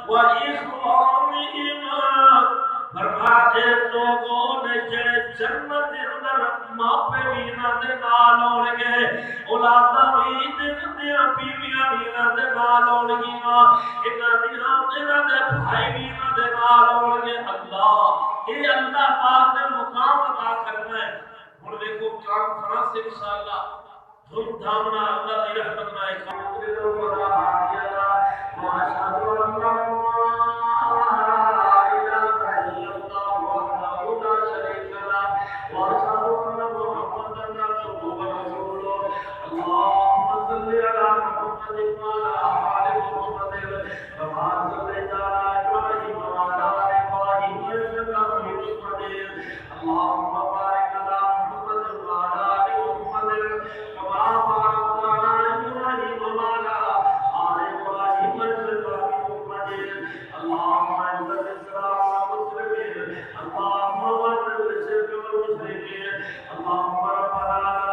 وإخوانهم فرماتے لوگوں نے جڑے جنت دے اندر ماں پہ بھی انہاں دے نال ہون گے اولاداں بھی انہاں بیویاں بھی انہاں دے نال ہون گیاں انہاں دے بھائی بھی انہاں دے نال ہون گے اللہ پاک نے مقام عطا کرنا ہے ہن دیکھو کانفرنس انشاءاللہ دھوم دھام نال اللہ دی رحمت نال اللهم صل على محمد وعلى آل محمد كما صليت على إبراهيم وعلى آل إبراهيم إنك حميد مجيد اللهم بارك على محمد وعلى آل محمد كما باركت على إبراهيم وعلى آل إبراهيم إنك حميد مجيد اللهم أعز الإسلام والمسلمين اللهم أذل الشرك والمشركين اللهم ربنا